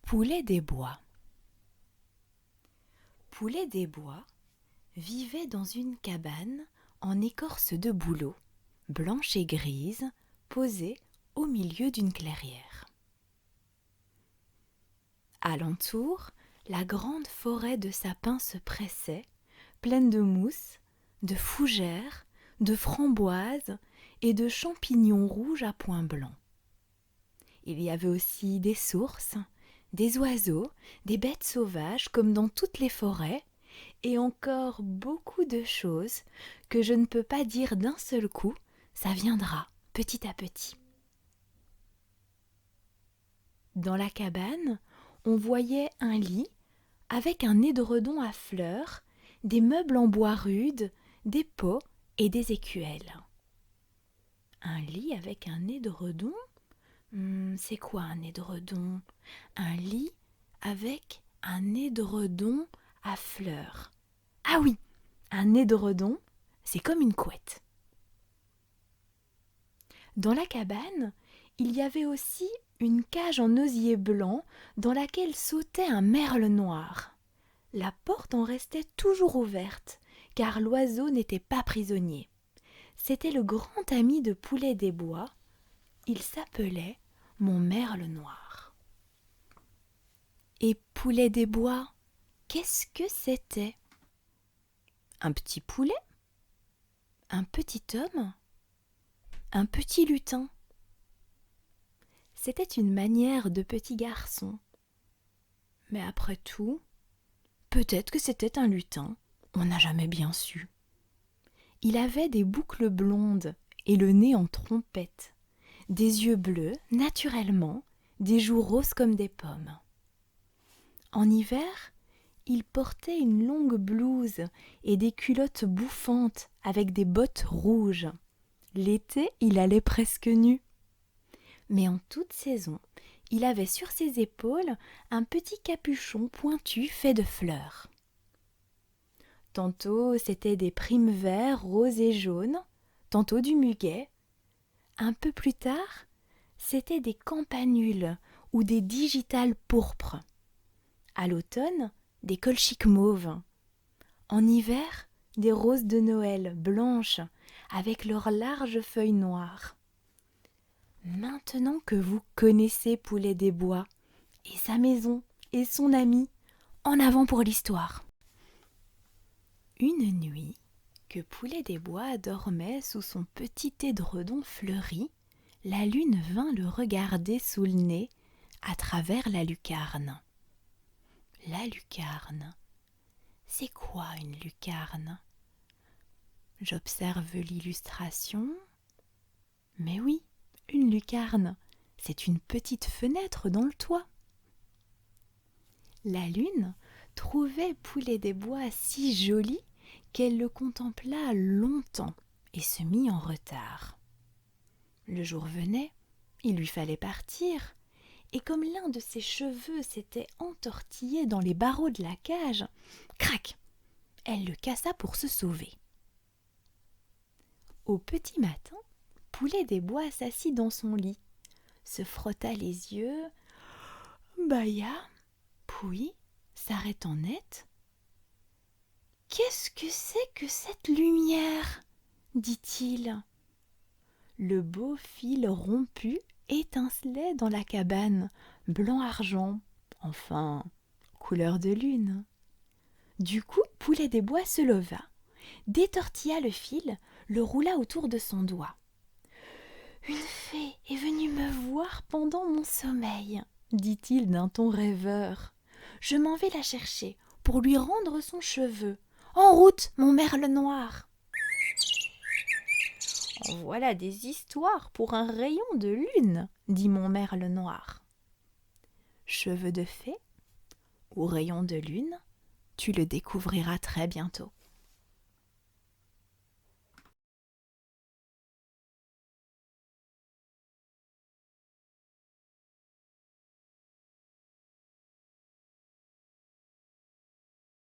Poulet des bois. Poulet des bois vivait dans une cabane en écorce de bouleau, blanche et grise, posée au milieu d'une clairière. Alentour, la grande forêt de sapins se pressait, pleine de mousse, de fougères, de framboises et de champignons rouges à points blancs. Il y avait aussi des sources, des oiseaux, des bêtes sauvages comme dans toutes les forêts, et encore beaucoup de choses que je ne peux pas dire d'un seul coup, ça viendra petit à petit. Dans la cabane, on voyait un lit avec un édredon à fleurs, des meubles en bois rude, des pots et des écuelles. Un lit avec un édredon ? C'est quoi un édredon ? Un lit avec un édredon à fleurs. Ah oui, un édredon, c'est comme une couette. Dans la cabane, il y avait aussi une cage en osier blanc dans laquelle sautait un merle noir. La porte en restait toujours ouverte, car l'oiseau n'était pas prisonnier. C'était le grand ami de Poulet des bois. Il s'appelait mon merle noir. Et Poulet des bois, qu'est-ce que c'était ? Un petit poulet ? Un petit homme ? Un petit lutin ? C'était une manière de petit garçon. Mais après tout, peut-être que c'était un lutin, on n'a jamais bien su. Il avait des boucles blondes et le nez en trompette, des yeux bleus naturellement, des joues roses comme des pommes. En hiver, il portait une longue blouse et des culottes bouffantes avec des bottes rouges. L'été, il allait presque nu. Mais en toute saison, il avait sur ses épaules un petit capuchon pointu fait de fleurs. Tantôt c'étaient des primes verts, roses et jaunes, tantôt du muguet. Un peu plus tard, c'étaient des campanules ou des digitales pourpres. À l'automne, des colchiques mauves. En hiver, des roses de Noël blanches avec leurs larges feuilles noires. Maintenant que vous connaissez Poulet des bois et sa maison et son ami, en avant pour l'histoire. Une nuit, que Poulet des bois dormait sous son petit édredon fleuri, la lune vint le regarder sous le nez à travers la lucarne. La lucarne. C'est quoi une lucarne ? J'observe l'illustration. Mais oui, une lucarne, c'est une petite fenêtre dans le toit. La lune trouvait Poulet des bois si joli qu'elle le contempla longtemps et se mit en retard. Le jour venait, il lui fallait partir, et comme l'un de ses cheveux s'était entortillé dans les barreaux de la cage, crac, elle le cassa pour se sauver. Au petit matin, Poulet des bois s'assit dans son lit, se frotta les yeux, bâilla, puis, s'arrêtant net. « Qu'est-ce que c'est que cette lumière ?» dit-il. Le beau fil rompu étincelait dans la cabane, blanc-argent, enfin, couleur de lune. Du coup, Poulet des bois se leva, détortilla le fil, le roula autour de son doigt. « Une fée est venue me voir pendant mon sommeil, » dit-il d'un ton rêveur. « Je m'en vais la chercher pour lui rendre son cheveu. En route, mon merle noir !» « En voilà des histoires pour un rayon de lune, » dit mon merle noir. Cheveux de fée ou rayon de lune, tu le découvriras très bientôt.